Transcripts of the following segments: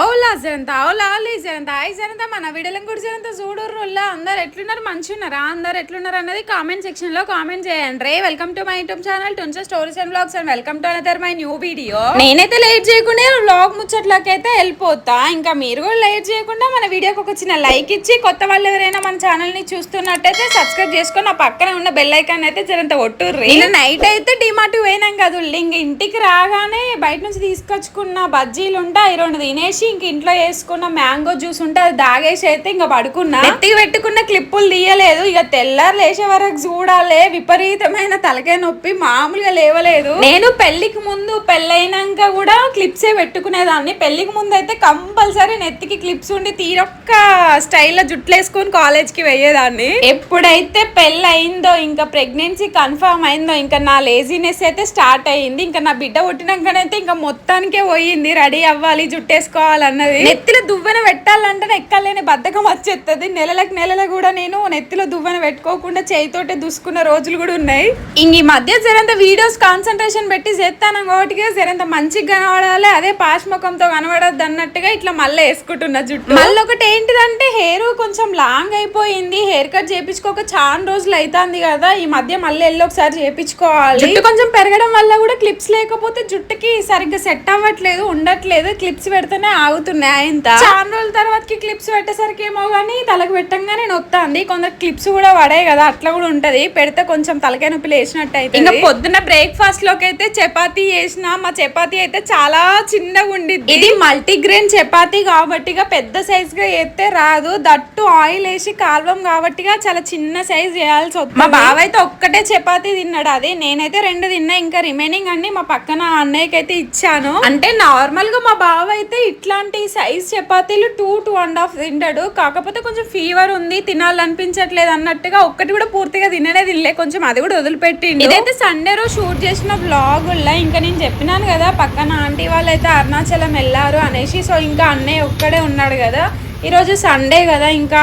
ఓలా జనంతా ఓలా ఓలీ జనంతా I జనంతా మన వీడియోలను కూడా జనంతా చూడుర్రుల్లా అందరు ఎట్లున్నారు మంచిగున్నారా అందరు ఎట్లున్నారు అన్నది కామెంట్ సెక్షన్ లో కామెంట్ చేయండి. Welcome to my YouTube channel టుంచా stories and vlogs and welcome to another my new video. నేనైతే లేట్ చేయకుండా వ్లాగ్ ముచ్చట్లకైతే వెళ్ళిపోతా. ఇంకా మీరు కూడా లేట్ చేయకుండా మన వీడియోకి ఒక చిన్న లైక్ ఇచ్చి కొత్త వాళ్ళు ఎవరైనా మన ఛానల్ ని చూస్తున్నట్టయితే సబ్స్క్రైబ్ చేసుకొని నా పక్కన ఉన్న బెల్ ఐకాన్ అయితే జరంత కొట్టుర్రి. ఇలా నైట్ అయితే డిమార్ట్ పోయినాం కదా, ఇంక ఇంటికి రాగానే బయట నుంచి తీసుకొచ్చుకున్న బజ్జీలు ఉంటాయి, ఈ రెండు తినేసి ఇంక ఇంట్లో వేసుకున్న మ్యాంగో జ్యూస్ ఉంటే అది దాగేసి అయితే ఇంకా పడుకున్నా. ఎత్తికి పెట్టుకున్న క్లిప్పులు తీయలేదు. ఇక తెల్లారు లేచే వరకు చూడాలి, విపరీతమైన తలకాయ నొప్పి మామూలుగా లేవలేదు. నేను పెళ్లికి ముందు పెళ్ళైనాక కూడా క్లిప్సే పెట్టుకునేదాన్ని. పెళ్లికి ముందు అయితే కంపల్సరీ నెత్తికి క్లిప్స్ ఉండి తీరొక్క స్టైల్లో జుట్లు వేసుకొని కాలేజ్ కి వెయ్యేదాన్ని. ఎప్పుడైతే పెళ్ళి అయిందో, ఇంకా ప్రెగ్నెన్సీ కన్ఫర్మ్ అయిందో, ఇంకా నా లేజినెస్ అయితే స్టార్ట్ అయ్యింది. ఇంకా నా బిడ్డ పుట్టినాకనైతే ఇంకా మొత్తానికే పోయింది రెడీ అవ్వాలి జుట్టేసుకోవాలన్నది. నెత్తిలో దువ్వెన పెట్టాలంటే ఎక్కలేని బద్ధకం వచ్చేస్తుంది. నెలలకు కూడా నేను నెత్తిలో దువ్వెన పెట్టుకోకుండా చేయితోటే దుసుకున్న రోజులు కూడా ఉన్నాయి. ఇంక ఈ మధ్య జరంత వీడియోస్ కాన్సన్ట్రేషన్ పెట్టి చేస్తాను ఒకటిగా జరంత మంచిగా కనబడాలి, అదే పాష్ ముఖంతో కనబడద్దు అన్నట్టుగా ఇట్లా మళ్ళీ వేసుకుంటున్నా జుట్టు. మళ్ళీ ఒకటి ఏంటిదంటే హెయిర్ కొంచెం లాంగ్ అయిపోయింది. హెయిర్ కట్ చేయించుకోక చాలా రోజులు అవుతుంది కదా, ఈ మధ్య మళ్ళీ వెళ్ళి ఒకసారి చేయించుకోవాలి. జుట్టు కొంచెం పెరగడం వల్ల కూడా క్లిప్స్ లేకపోతే జుట్టుకి సరిగ్గా సెట్ అవ్వట్లేదు, ఉండట్లేదు. క్లిప్స్ పెడితేనే ఆగుతున్నాయి. ఇంత చాలా రోజుల తర్వాత క్లిప్స్ పెట్టేసరికి ఏమో గానీ తలకు పెట్టంగానే నొత్తాంది. కొందరు క్లిప్స్ కూడా పడాయి కదా, అట్లా కూడా ఉంటది. పెడితే కొంచెం తలకాయ నొప్పి లేచినట్టు అయితే. ఇంకా పొద్దున్న బ్రేక్ఫాస్ట్ లోకి అయితే చపాతీ చేసిన. మా చపాతీ అయితే చాలా చిన్నగా ఉండిద్ది. ఇది మల్టీగ్రెయిన్ చపాతీ కాబట్టి పెద్ద సైజ్ గా చేస్తే రాదు. దట్టు ఆయిల్ వేసి కాల్వం కాబట్టి చాలా చిన్న సైజ్ చేయాల్సి వస్తుంది. మా బావ అయితే ఒక్కటే చపాతీ తిన్నాడు. అది నేనైతే 2 తిన్నా. ఇంకా రిమైనింగ్ అన్ని మా పక్కన అన్నయ్యకి అయితే ఇచ్చాను. అంటే నార్మల్ గా మా బావ అయితే ఇట్లాంటి సైజ్ చపాతీలు 2-2.5 తింటాడు. కాకపోతే కొంచెం ఫీవర్ ఉంది, తినాలనిపించట్లేదు అన్నట్టుగా ఒక్కటి కూడా పూర్తిగా తినలే. కొంచెం అది కూడా వదిలిపెట్టిండు. ఇదైతే సండే రోజు షూట్ చేసిన వ్లాగుల్లా. ఇంకా నేను చెప్పినాను కదా పక్కన ఆంటీ వాళ్ళు అయితే అరుణాచలం వెళ్ళారు అనేసి. సో ఇంకా అన్నయ్య ఒక్కడే ఉన్నాడు కదా. ఈరోజు సండే కదా, ఇంకా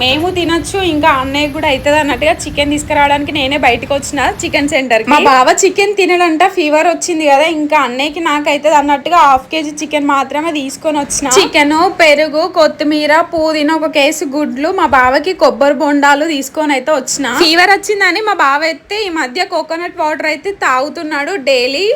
మేము తినొచ్చు, ఇంకా అన్నయ్య కూడా అవుతుంది అన్నట్టుగా చికెన్ తీసుకురావడానికి నేనే బయటకు వచ్చిన చికెన్ సెంటర్ కి. మా బావ చికెన్ తినడంట, ఫీవర్ వచ్చింది కదా, ఇంకా అన్నయ్యకి నాకు అవుతుంది అన్నట్టుగా 1/2 kg చికెన్ మాత్రమే తీసుకొని వచ్చిన. చికెన్, పెరుగు, కొత్తిమీర, పుదీనా, 1 కేసు గుడ్లు, మా బావకి కొబ్బరి బొండాలు తీసుకొని అయితే వచ్చిన. ఫీవర్ వచ్చిందని మా బావ అయితే ఈ మధ్య కోకోనట్ వాటర్ అయితే తాగుతున్నాడు డైలీ.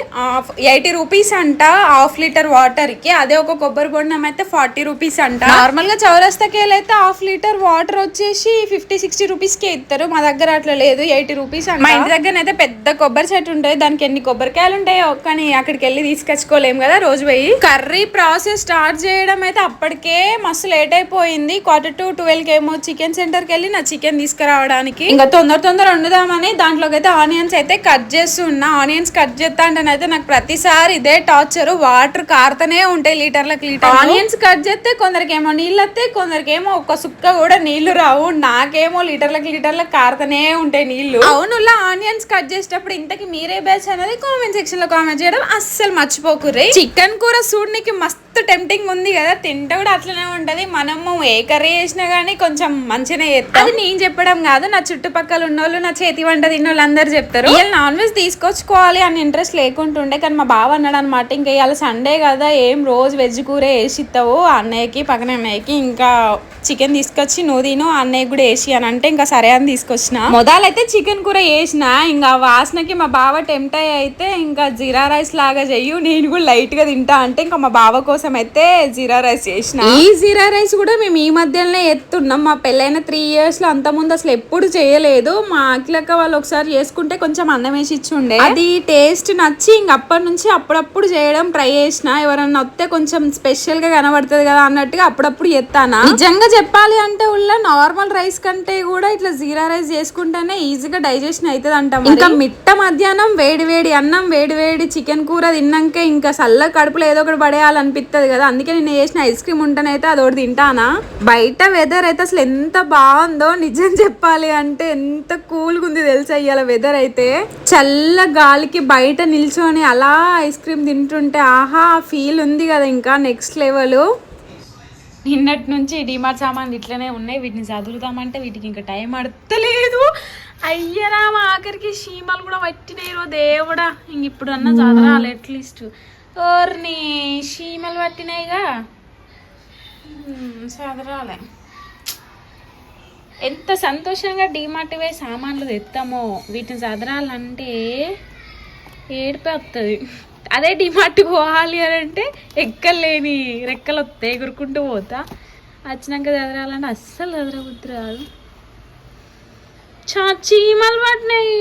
80 రూపీస్ అంట 1/2 లీటర్ వాటర్ కి. అదే ఒక కొబ్బరి బొండం అయితే 40 రూపీస్ అంట. నార్మల్ గా చౌరస్తాకేలు అయితే 1/2 లీటర్ వాటర్ వచ్చేసి 50-60 రూపీస్ కే ఇస్తారు. మా దగ్గర అట్లా లేదు, 80 రూపీస్. మా ఇంటి దగ్గర అయితే పెద్ద కొబ్బరి చెట్టు ఉంటాయి, దానికి ఎన్ని కొబ్బరికాయలు ఉంటాయో కానీ అక్కడికి వెళ్ళి తీసుకొచ్చుకోలేము కదా రోజు పోయి. కర్రీ ప్రాసెస్ స్టార్ట్ చేయడం అయితే అప్పటికే మస్తు లేట్ అయిపోయింది. 11:45 ఏమో చికెన్ సెంటర్ కి వెళ్ళి నా చికెన్ తీసుకురావడానికి. ఇంకా తొందర వండుదామని దాంట్లోకి అయితే ఆనియన్స్ అయితే కట్ చేస్తున్నా. ఆనియన్స్ కట్ చేస్తా అంటే నాకు ప్రతిసారి ఇదే టార్చర్. వాటర్ కారుతూనే ఉంటాయి లీటర్లకు లీటర్. ఆనియన్స్ కట్ చేస్తే కొందరికేమో నీళ్ళు వస్తాయి, కొందరికేమో ఒక సుక్క కూడా నీళ్లు రావు. నాకేమో లీటర్లకు కారుతూనే ఉంటాయి నీళ్లు. అవునులా ఆనియన్స్ కట్ చేసేటప్పుడు ఇంతకి మీరే బ్యాచ్ అనేది కామెంట్ సెక్షన్ లో కామెంట్ చేయడం అస్సలు మర్చిపోకుర్రి. చికెన్ కూర చూడనికి మస్తు టెంప్టింగ్ ఉంది కదా, తింటే కూడా అట్లనే ఉంటది. మనము ఏ కర్రీ చేసినా గానీ కొంచెం మంచిగా చేస్తాం. అది నేను చెప్పడం కాదు, నా చుట్టుపక్కల ఉన్నోళ్ళు, నా చేతి వంట తిన్నోళ్ళు అందరు చెప్తారు. ఇవాళ నాన్ వెజ్ తీసుకొచ్చుకోవాలి అని ఇంట్రెస్ట్ లేకుంటుండే, కానీ మా బావ అన్నాడు అనమాట, ఇంకా ఇవాళ సండే కదా ఏం రోజు వెజ్ కూర వేసి ఇస్తావు అన్నయ్యకి, పక్కన అన్నయ్యకి, ఇంకా చికెన్ తీసుకొచ్చి నువ్వు తిను అన్నయ్య కూడా వేసి అని అంటే ఇంకా సరే అని తీసుకొచ్చిన. మొదలైతే చికెన్ కూర వేసిన. ఇంకా వాసనకి మా బావ టెంప్ట్ అయితే ఇంకా జీరా రైస్ లాగా చెయ్యు, నేను కూడా లైట్ గా తింటా అంటే ఇంకా మా బావ కోసం అయితే జీరా రైస్ చేసిన. ఈ జీరా రైస్ కూడా మేము ఈ మధ్యలోనే ఎత్తున్నాం. మా పెళ్ళైన 3 years లో అంత ముందు అసలు ఎప్పుడు చేయలేదు. మా అఖిలక్క వాళ్ళు ఒకసారి చేసుకుంటే కొంచెం అన్నం వేసి ఇచ్చుండే, అది టేస్ట్ నచ్చి ఇంక అప్పటి నుంచి అప్పుడప్పుడు చేయడం ట్రై చేసిన. ఎవరన్నా వస్తే కొంచెం స్పెషల్ గా కనబడుతుంది కదా అన్నట్టుగా అప్పుడప్పుడు ఎత్తానా. నిజంగా చెప్పాలి అంటే ఉల్ల నార్మల్ రైస్ కంటే కూడా ఇట్లా జీరా రైస్ చేసుకుంటేనే ఈజీగా డైజెషన్ అవుతుంది అంట. ఇంకా మిట్ట మధ్యాహ్నం వేడి అన్నం, వేడి చికెన్ కూర తిన్నాక ఇంకా చల్ల కడుపులో ఏదో ఒకటి పడేయాలనిపిస్తుంది కదా, అందుకే నేను చేసిన ఐస్ క్రీమ్ ఉంటేనైతే అది ఒకటి తింటానా. బయట వెదర్ అయితే అసలు ఎంత బాగుందో, నిజం చెప్పాలి అంటే ఎంత కూల్గా ఉంది తెలుసా ఇవాళ వెదర్ అయితే. చల్ల గాలికి బయట నిల్చొని అలా ఐస్ క్రీమ్ తింటుంటే ఆహా ఫీల్ ఉంది కదా, ఇంకా నెక్స్ట్ లెవెల్. నిన్నటి నుంచి డిమార్ట్ సామాన్లు ఇట్లనే ఉన్నాయి. వీటిని చదువుతామంటే వీటికి ఇంకా టైం అడతలేదు. అయ్యరా మా ఆఖరికి చీమలు కూడా పట్టినాయి దేవుడా. ఇంక ఇప్పుడు అన్న చదరాలి అట్లీస్ట్. ఓర్ని చీమలు పట్టినాయిగా. చదరాలే. ఎంత సంతోషంగా డీమార్ట్ పోయి సామాన్లు తెస్తామో వీటిని చదరాలంటే ఏడిపే వస్తుంది. అదే డీమార్ట్ పోవాలి అని అంటే ఎక్కలేని రెక్కలు వస్తాయి, ఎగురుకుంటూ పోతా. వచ్చినాక చదరాలంటే అస్సలు చదరబుద్ధి రాదు. చీమలు పడినాయి.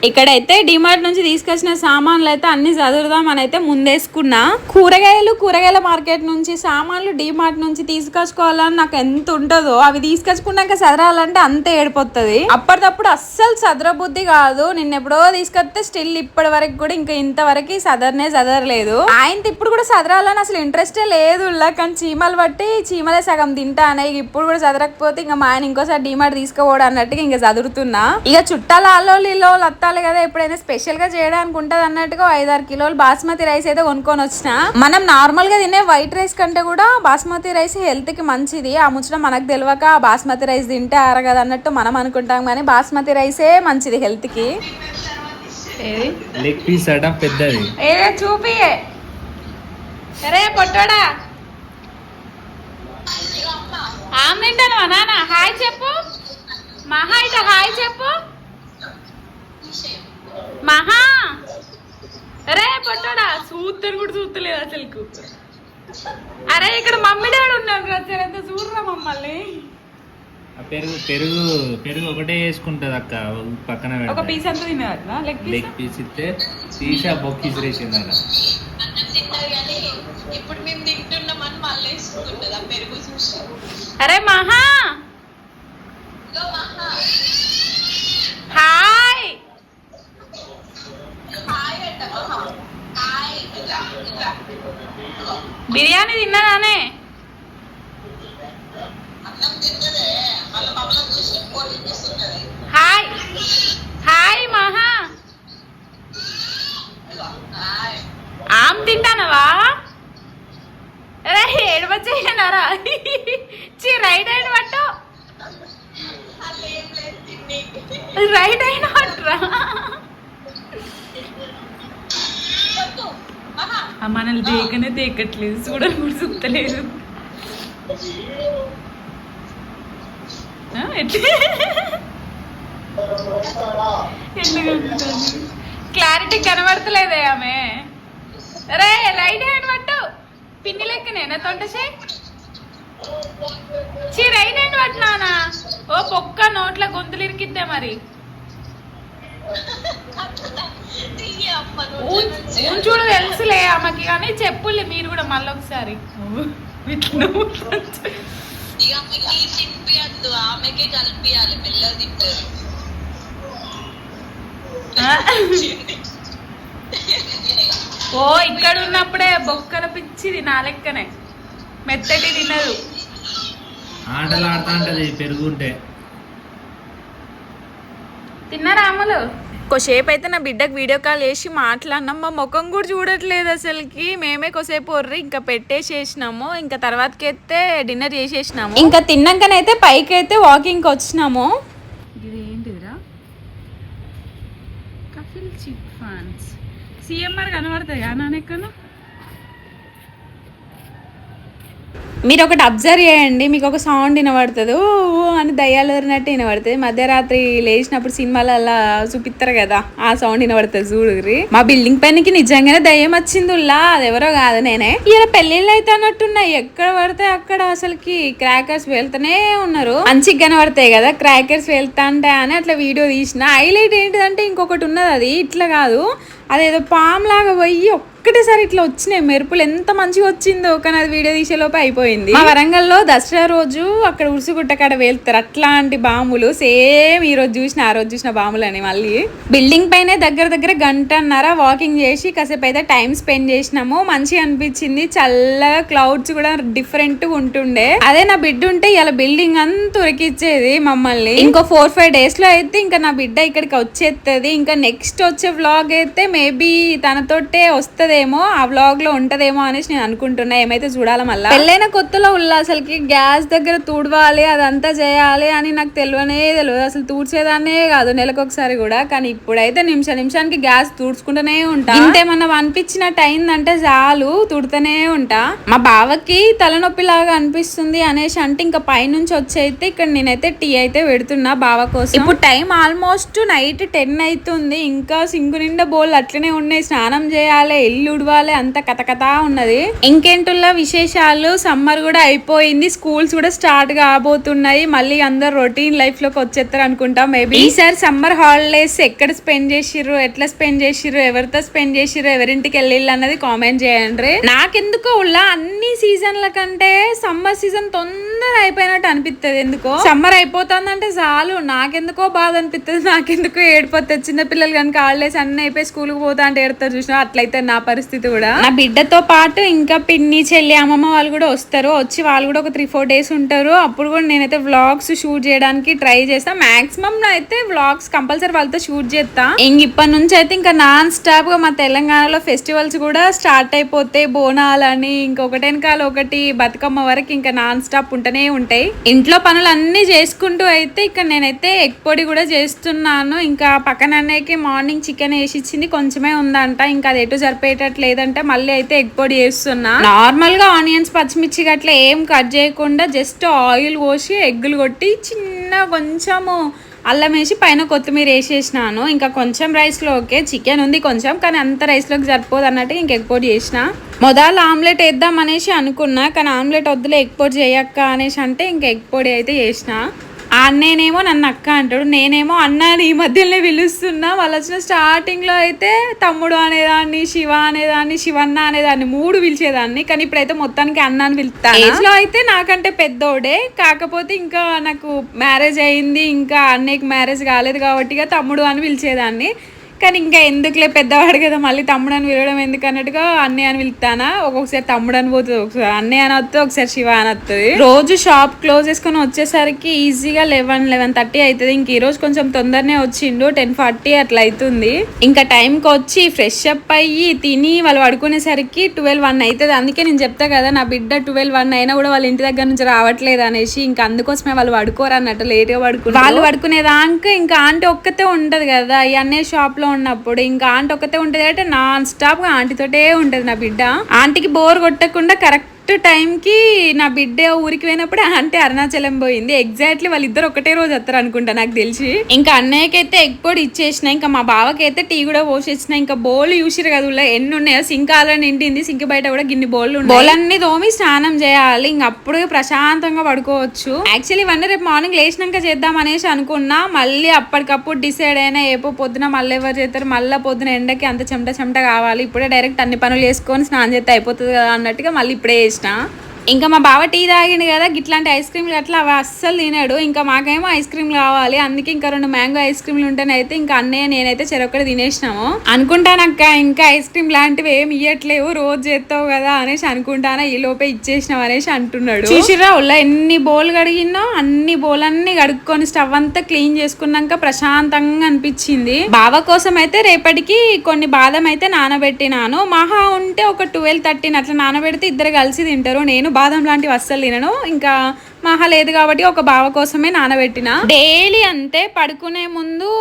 ఇక్కడైతే డిమార్ట్ నుంచి తీసుకొచ్చిన సామాన్లు అయితే అన్ని చదువుదామని అయితే ముందేసుకున్నా. కూరగాయల మార్కెట్ నుంచి సామాన్లు డిమార్ట్ నుంచి తీసుకొచ్చుకోవాలని నాకు ఎంత ఉంటుందో అవి తీసుకొచ్చుకున్నాక చదరాలంటే అంతే ఏడిపోతుంది. అప్పటికప్పుడు అస్సలు చదరబుద్ధి కాదు. నిన్న ఎప్పుడో తీసుకొస్తే స్టిల్ ఇప్పటి వరకు కూడా ఇంకా ఇంతవరకు చదరలేదు. ఆయనతో ఇప్పుడు కూడా చదరాలని అసలు ఇంట్రెస్టే లేదు. కానీ చీమలు బట్టి చీమలే సగం తింటానే. ఇప్పుడు కూడా చదరకపోతే ఇంకా మా ఆయన ఇంకోసారి డిమార్ట్ తీసుకోవడం అన్నట్టుగా ఇంకా చదువుతున్నా. ఇక చుట్టాల ఆలో వత్తాలి కదా, ఎప్పుడైనా స్పెషల్ గా చేయడానికి ఉంటది అన్నట్టుగా 5-6 కిలోలు బాస్మతి రైస్ అయితే కొనుక్కొని వచ్చిన. మనం నార్మల్ గా తినే వైట్ రైస్ కంటే కూడా బాస్మతి రైస్ హెల్త్ కి మంచిది. ఆ ముచ్చట మనకు తెలియక బాస్మతి రైస్ తింటే అరగదు అన్నట్టు మనం అనుకుంటాం, కానీ బాస్మతి రైసే మంచిది హెల్త్ కి. చూపి సరే పొట్టోడా ఆమ్లెంటాను నాన్న. హాయ్ చెప్పు మహా, ఇట హాయ్ చెప్పు మహా. అరే పొట్టోడా చూస్తాను కూడా చూస్తలేదు అసలుకు. అరే ఇక్కడ మమ్మీ డాడీ ఉన్నాడు ఎంత చూడరా మమ్మల్ని. పెరుగు ఒకటే వేసుకుంటది అక్క, పక్కన ఒక పీస్ అంతా తినేదా? లెగ్ పీస్ ఇస్తే తీసి ఆ బొక్క ఇసిరేసింది అలా. ఇప్పుడు మేము తింటున్నామని మళ్ళీ వేసుకుంటుంది ఆ పెరుగు చూసి. అరే మహా హాయ్. బిర్యానీ తిన్నానే? హాయ్ హాయ్ మహా. ఆమ్ తింటానవా? అరే ఏడవచ్చేయనారా? రైట్ అయిన పట్టు, రైట్ అయిన పట్టురా. మనల్ని దేకనే దేకట్లేదు, చూడని కూడా చూస్తలేదు. క్లారిటీ కనబడతలేదే ఆమె. అరే రైట్ హ్యాండ్ పట్టు, పిన్ని లెక్కనేనా తొంటసే? Right hand పట్టినానా? ఓ పొక్క నోట్ల గొంతులు ఇరికిద్దే మరి. చూడు తెలుసులే ఆమెకి, కానీ చెప్పులే మీరు కూడా మళ్ళీ ఒకసారి. ఓ ఇక్కడ ఉన్నప్పుడే బొక్కల పిచ్చిది నా లెక్కనే, మెత్తటి తినదు. ఆటలు ఆడుతా ఉంటది పెరుగుంటే. తిన్నారా అమ్మలు? కొసేపు అయితే నా బిడ్డకు వీడియో కాల్ చేసి మాట్లాడినాం. మా ముఖం కూడా చూడట్లేదు అసలుకి. మేమే కొసేపు ఒర్రి ఇంకా పెట్టేసేసినాము. ఇంకా తర్వాతకి అయితే డిన్నర్ చేసేసినాము. ఇంకా తిన్నాకనైతే పైకి అయితే వాకింగ్కి వచ్చినాము. ఇది ఏంటిదిరా? కఫిల్ చిట్ ఫండ్స్ సిఎంఆర్ కనబడతాయి కదా నాన్నెక్కను. మీరు ఒకటి అబ్జర్వ్ చేయండి, మీకు ఒక సౌండ్ వినబడుతుంది, ఓ అని దయ్యాలు వరినట్టు వినబడుతుంది. మధ్యరాత్రి లేచినప్పుడు సినిమాలు అలా చూపిస్తారు కదా, ఆ సౌండ్ వినబడుతుంది చూడుర్రి. మా బిల్డింగ్ పైనకి నిజంగానే దయ్యం వచ్చిందిలా, అది ఎవరో కాదు నేనే. ఇలా పెళ్ళిళ్ళు అయితే అన్నట్టున్నాయి, ఎక్కడ పడితే అక్కడ అసలుకి క్రాకర్స్ వెళ్తూనే ఉన్నారు. మంచిగా కనబడతాయి కదా క్రాకర్స్ వెళ్తా అంటే అని అట్లా వీడియో తీసిన. హైలైట్ ఏంటిదంటే ఇంకొకటి ఉన్నది, అది ఇట్లా కాదు, అదేదో పామ్ లాగా పోయి ఒక్కటేసారి ఇట్లా వచ్చినాయి మెరుపులు. ఎంత మంచిగా వచ్చిందో, కానీ అది వీడియో తీసేలోపు అయిపోయింది. మా వరంగల్లో దసరా రోజు అక్కడ ఉరుసుగుట్ట కాడ వెళ్తారు అట్లాంటి బాంబులు. సేమ్ ఈ రోజు చూసిన ఆ రోజు చూసిన బాంబులని. మళ్ళీ బిల్డింగ్ పైన దగ్గర గంటన్నర వాకింగ్ చేసి కాసేపు అయితే టైం స్పెండ్ చేసినాము. మంచిగా అనిపించింది, చల్లగా, క్లౌడ్స్ కూడా డిఫరెంట్ గా ఉంటుండే. అదే నా బిడ్డ ఉంటే ఇలా బిల్డింగ్ అంతా ఉరికిచ్చేది మమ్మల్ని. ఇంకో 4-5 days లో అయితే ఇంకా నా బిడ్డ ఇక్కడికి వచ్చేస్తుంది. ఇంకా నెక్స్ట్ వచ్చే వ్లాగ్ అయితే మేబీ తనతోటే వస్తుంది ఉంటదేమో, ఆ వ్లాగ్ లో ఉంటదేమో అనేసి నేను అనుకుంటున్నా. ఏమైతే చూడాలి మళ్ళీ. పెళ్ళైన కొత్తలో అసలుకి గ్యాస్ దగ్గర తుడవాలి, అదంతా చేయాలి అని నాకు తెలియదు. అసలు తూడ్చేదాన్నే కాదు నెలకొకసారి కూడా. కానీ ఇప్పుడైతే నిమిషానికి గ్యాస్ తుడుచుకుంటూనే ఉంటా. ఇంతేమన్నా అనిపించినట్టు అయిందంటే చాలు తుడుతూనే ఉంటా. మా బావకి తలనొప్పి లాగా అనిపిస్తుంది అనేసి అంటే ఇంకా పైనుంచి వచ్చైతే ఇక్కడ నేనైతే టీ అయితే పెడుతున్నా బావ కోసం. ఇప్పుడు టైం ఆల్మోస్ట్ నైట్ 10 అవుతుంది. ఇంకా సింగు నిండా బోల్ అట్లనే ఉన్నాయి. స్నానం చేయాలి, ఇల్లు ఉడవాలి, అంత కథ ఉన్నది. ఇంకేంటుల్లా విశేషాలు. సమ్మర్ కూడా అయిపోయింది, స్కూల్స్ కూడా స్టార్ట్ కాబోతున్నాయి. మళ్ళీ అందరు రొటీన్ లైఫ్ లోకి వచ్చేస్తారు అనుకుంటా. మేబీ ఈసారి సమ్మర్ హాలిడేస్ ఎక్కడ స్పెండ్ చేసిర్రు, ఎట్లా స్పెండ్ చేసిర్రు, ఎవరితో స్పెండ్ చేసిర్రు, ఎవరింటికి వెళ్ళిళ్ళు అన్నది కామెంట్ చేయండి. నాకెందుకో అన్ని సీజన్ల కంటే సమ్మర్ సీజన్ తొందర అయిపోయినట్టు అనిపిస్తుంది. ఎందుకో సమ్మర్ అయిపోతుందంటే చాలు నాకెందుకో బాధ అనిపిస్తుంది, నాకెందుకో ఏడిపోతుంది. చిన్నపిల్లలు కనుక హాలిడేస్ అన్ని అయిపోయి స్కూల్ కు పోతా అంటే ఏడుతారు చూసినా, అట్లయితే నా పరిస్థితి కూడా. నా బిడ్డతో పాటు ఇంకా పిన్ని, చెల్లి, అమ్మమ్మ వాళ్ళు కూడా వస్తారు. వచ్చి వాళ్ళు కూడా ఒక 3-4 డేస్ ఉంటారు. అప్పుడు కూడా నేనైతే వ్లాగ్స్ షూట్ చేయడానికి ట్రై చేస్తా. మాక్సిమం అయితే వ్లాగ్స్ కంపల్సరీ వాళ్ళతో షూట్ చేస్తా. ఇప్పటి నుంచి అయితే ఇంకా నాన్ స్టాప్ గా మా తెలంగాణలో ఫెస్టివల్స్ కూడా స్టార్ట్ అయిపోతాయి. బోనాలని ఇంకొకటెనకాల ఒకటి బతుకమ్మ వరకు ఇంకా నాన్ స్టాప్ ఉంటూనే ఉంటాయి. ఇంట్లో పనులు అన్ని చేసుకుంటూ అయితే ఇక్కడ నేనైతే ఎగ్ పొడి కూడా చేస్తున్నాను. ఇంకా పక్కన అన్నయ్యకి మార్నింగ్ చికెన్ వేసి ఇచ్చింది, కొంచెమే ఉందంట. ఇంకా అది ఎటు సరిపోయేటట్లు లేదంటే మళ్ళీ అయితే ఎగ్ పొడి చేస్తున్నా. నార్మల్ గా ఆనియన్స్, పచ్చిమిర్చి గట్లా ఏం కట్ చేయకుండా జస్ట్ ఆయిల్ పోసి ఎగ్గులు కొట్టి చిన్న కొంచెము అల్లం వేసి పైన కొత్తిమీర వేసేసినాను. ఇంకా కొంచెం రైస్ లో ఓకే, చికెన్ ఉంది కొంచెం, కానీ అంత రైస్ లోకి సరిపోదు అన్నట్టు ఇంక ఎగ్ పొడి చేసిన. మొదలు ఆమ్లెట్ వేద్దాం అనేసి అనుకున్నా, కానీ ఆమ్లెట్ వద్దులే ఎగ్ పొడి చేయక్క అనేసి అంటే ఇంక ఎగ్ పొడి అయితే చేసిన. అన్నేనేమో నన్ను అక్క అంటాడు, నేనేమో అన్న ఈ మధ్యలోనే పిలుస్తున్నా. వాళ్ళు వచ్చిన స్టార్టింగ్ లో అయితే తమ్ముడు అనేదాన్ని, శివ అనేదాన్ని, శివన్న అనేదాన్ని 3 పిలిచేదాన్ని. కానీ ఇప్పుడైతే మొత్తానికి అన్న అని పిలుస్తాను. ఏజ్ లో అయితే నాకంటే పెద్దోడే, కాకపోతే ఇంకా నాకు మ్యారేజ్ అయింది, ఇంకా అన్నయ్యకి మ్యారేజ్ కాలేదు కాబట్టి ఇక తమ్ముడు అని పిలిచేదాన్ని. కానీ ఇంకా ఎందుకులే పెద్దవాడు కదా మళ్ళీ తమ్ముడు అని పిలవడం ఎందుకు అన్నట్టుగా అన్నయ్య అని పిలుస్తానా. ఒక్కొక్కసారి తమ్ముడు అని పోతుంది, ఒకసారి అన్నయ్య అని వస్తుంది, ఒకసారి శివ అని వస్తుంది. రోజు షాప్ క్లోజ్ చేసుకొని వచ్చేసరికి ఈజీగా 11-11:30 అవుతుంది. ఇంక ఈ రోజు కొంచెం తొందరనే వచ్చిండు, 10:40 అట్లా అవుతుంది. ఇంకా టైంకి వచ్చి ఫ్రెష్ అప్ అయ్యి తిని వాళ్ళు పడుకునేసరికి 12-1 అవుతుంది. అందుకే నేను చెప్తా కదా నా బిడ్డ 12-1 అయినా కూడా వాళ్ళ ఇంటి దగ్గర నుంచి రావట్లేదు అనేసి. ఇంకా అందుకోసమే వాళ్ళు పడుకోరు అన్నట్టు, లేట్గా పడుకుంటారు. వాళ్ళు పడుకునేదాకా ఇంకా ఆంటీ ఒక్కతే ఉంటది కదా ఈ అన్నయ్య షాప్ లో ఉన్నప్పుడు. ఇంకా ఆంటీ ఒక్కతే ఉంటది అంటే నాన్ స్టాప్ గా ఆంటీతోటే ఉంటది నా బిడ్డ. ఆంటీకి బోర్ కొట్టకుండా కరెక్ట్ టైం కి నా బిడ్డ ఊరికి పోయినప్పుడు ఆంటీ అరుణాచలం పోయింది. ఎగ్జాక్ట్లీ వాళ్ళిద్దరు ఒకటే రోజు వస్తారు అనుకుంటా నాకు తెలిసి. ఇంకా అన్నయ్యకి అయితే ఎగ్ పొడి ఇచ్చేసిన, ఇంకా మా బావకి అయితే టీ కూడా పోసేసిన. ఇంకా బోల్ చూసిరు కదా ఎన్ని ఉన్నాయో, సింక్ ఆల్రెడీ నిండింది, సింక్ బయట కూడా గిన్ని బోల్ ఉన్నాయి. బోల్ అన్ని తోమి స్నానం చేయాలి, ఇంక అప్పుడు ప్రశాంతంగా పడుకోవచ్చు. యాక్చువల్లీ ఇవన్నీ రేపు మార్నింగ్ లేచినాక చేద్దాం అనేసి అనుకున్నా. మళ్ళీ అప్పటికప్పుడు డిసైడ్ అయినా ఏపో పొద్దున మళ్ళీ ఎవరు చేస్తారు, మళ్ళీ పొద్దున ఎండకి అంత చెమట కావాలి, ఇప్పుడే డైరెక్ట్ అన్ని పనులు చేసుకొని స్నానం చేస్తే అయిపోతుంది కదా అన్నట్టుగా మళ్ళీ ఇప్పుడే చేసిన. ఇంకా మా బావ టీ తాగిండు కదా, ఇట్లాంటి ఐస్ క్రీమ్లు అట్లా అవి అస్సలు తినాడు. ఇంకా మాకేమో ఐస్ క్రీమ్ కావాలి, అందుకే ఇంకా 2 మ్యాంగో ఐస్ క్రీమ్లు ఉంటేనైతే ఇంకా అన్నయ్య నేనైతే చెరొక్కటి తినేసినాము. అనుకుంటానక్క ఇంకా ఐస్ క్రీమ్ లాంటివి ఏమి ఇయ్యట్లేవు, రోజు చేస్తావు కదా అనేసి అనుకుంటానా, ఈ లోపే ఇచ్చేసినావు అనేసి అంటున్నాడు. చూసిరా ఎన్ని బౌల్ కడిగినా, అన్ని బౌల్ అన్ని కడుక్కొని స్టవ్ అంతా క్లీన్ చేసుకున్నాక ప్రశాంతంగా అనిపించింది. బావ కోసం అయితే రేపటికి కొన్ని బాదం అయితే నానబెట్టినాను. మహా ఉంటే ఒక 12-13 అట్లా నానబెడితే ఇద్దరు కలిసి తింటారు. నేను బాదం లాంటివి అస్సలు తినను, ఇంకా మహా లేదు కాబట్టి ఒక బావ కోసమే నానబెట్టిన. డైలీ అంతే పడుకునే ముందు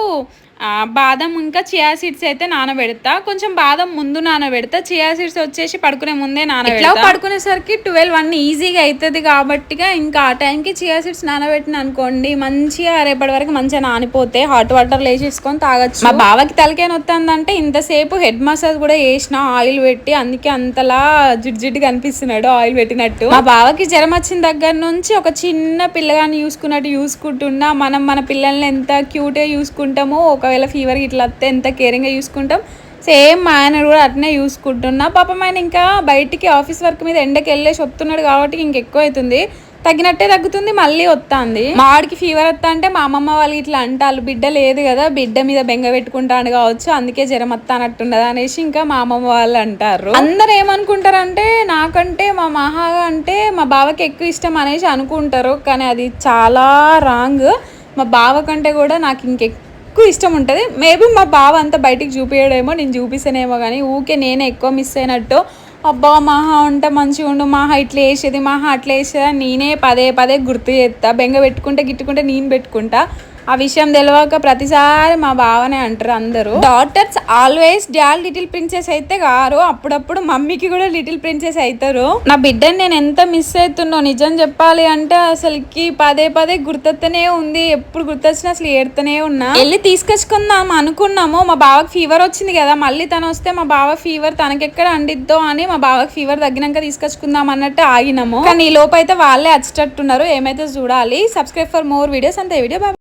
బాదం ఇంకా చియా సీడ్స్ అయితే నానబెడతా. కొంచెం బాదం ముందు నానబెడతా, చియా సీడ్స్ వచ్చేసి పడుకునే ముందే నానబెడతా. పడుకునేసరికి 12-1 ఈజీగా అవుతుంది కాబట్టి ఇంకా ఆ టైంకి చియా సీడ్స్ నానబెట్టిన అనుకోండి, మంచిగా రేపటి వరకు మంచిగా నానిపోతే హాట్ వాటర్ వేసేసుకొని తాగొచ్చు. మా బావకి తలకాయ నొత్తందంటే ఇంతసేపు హెడ్ మసాజ్ కూడా చేసిన ఆయిల్ పెట్టి, అందుకే అంతలా జిడ్జిడ్డుగా అనిపిస్తున్నాడు ఆయిల్ పెట్టినట్టు. మా బావకి జ్వరం వచ్చిన దగ్గర నుంచి ఒక చిన్న పిల్లగాని చూసుకున్నట్టు చూసుకుంటున్నా. మనం మన పిల్లల్ని ఎంత క్యూట్ గా చూసుకుంటామో, ఒకవేళ ఫీవర్ ఇట్లా వస్తే ఎంత కేరింగ్ గా చూసుకుంటాం, సేమ్ మా ఆయన కూడా అట్నే చూసుకుంటున్నా. పాపం ఆయన ఇంకా బయటికి ఆఫీస్ వర్క్ మీద ఎండకి వెళ్ళేసి వస్తున్నాడు కాబట్టి ఇంకెక్కువ అవుతుంది, తగ్గినట్టే తగ్గుతుంది, మళ్ళీ వస్తుంది. మా వాడికి ఫీవర్ వస్తా అంటే మా అమ్మమ్మ వాళ్ళు ఇట్లా అంటారు, బిడ్డ లేదు కదా, బిడ్డ మీద బెంగ పెట్టుకుంటాను కావచ్చు, అందుకే జ్వరం వస్తానట్టున్నది అనేసి ఇంకా మా అమ్మమ్మ వాళ్ళు అంటారు. అందరు ఏమనుకుంటారంటే నాకంటే మా మహాగా అంటే మా బావకి ఎక్కువ ఇష్టం అనేసి అనుకుంటారు, కానీ అది చాలా రాంగ్. మా బావ కంటే కూడా నాకు ఎక్కువ ఇష్టం ఉంటుంది. మేబీ మా బావ అంతా బయటికి చూపించడేమో, నేను చూపిస్తానేమో, కానీ ఊకే నేనే ఎక్కువ మిస్ అయినట్టు. అబ్బా మహా ఉంటే మంచిగా ఉండు, మహా ఇట్లా వేసేది, మహా అట్లా వేసేది, నేనే పదే పదే గుర్తు చేస్తా. బెంగ పెట్టుకుంటే గిట్టుకుంటే నేను పెట్టుకుంటా. ఆ విషయం తెలియక ప్రతిసారి మా బావనే అంటారు అందరూ. Daughters always dad little princess అయితే గారు, అప్పుడప్పుడు మమ్మీకి కూడా లిటిల్ ప్రిన్సెస్ అవుతారు. నా బిడ్డని నేను ఎంత మిస్ అవుతున్నో నిజం చెప్పాలి అంటే, అసలుకి పదే పదే గుర్తొస్తూనే ఉంది. ఎప్పుడు గుర్తొచ్చినా అసలు ఏడుతూనే ఉన్నా. వెళ్ళి తీసుకొచ్చుకుందాం అనుకున్నాము. మా బావకి ఫీవర్ వచ్చింది కదా, మళ్ళీ తను వస్తే మా బావ ఫీవర్ తనకెక్కడ అండిద్దో అని మా బావకి ఫీవర్ తగ్గినాక తీసుకొచ్చుకుందాం అన్నట్టు ఆగినాము. కానీ ఈ లోపు అయితే వాళ్ళే వచ్చేటట్టున్నారు. ఏమైతే చూడాలి. Subscribe for more videos. అంతే వీడియో.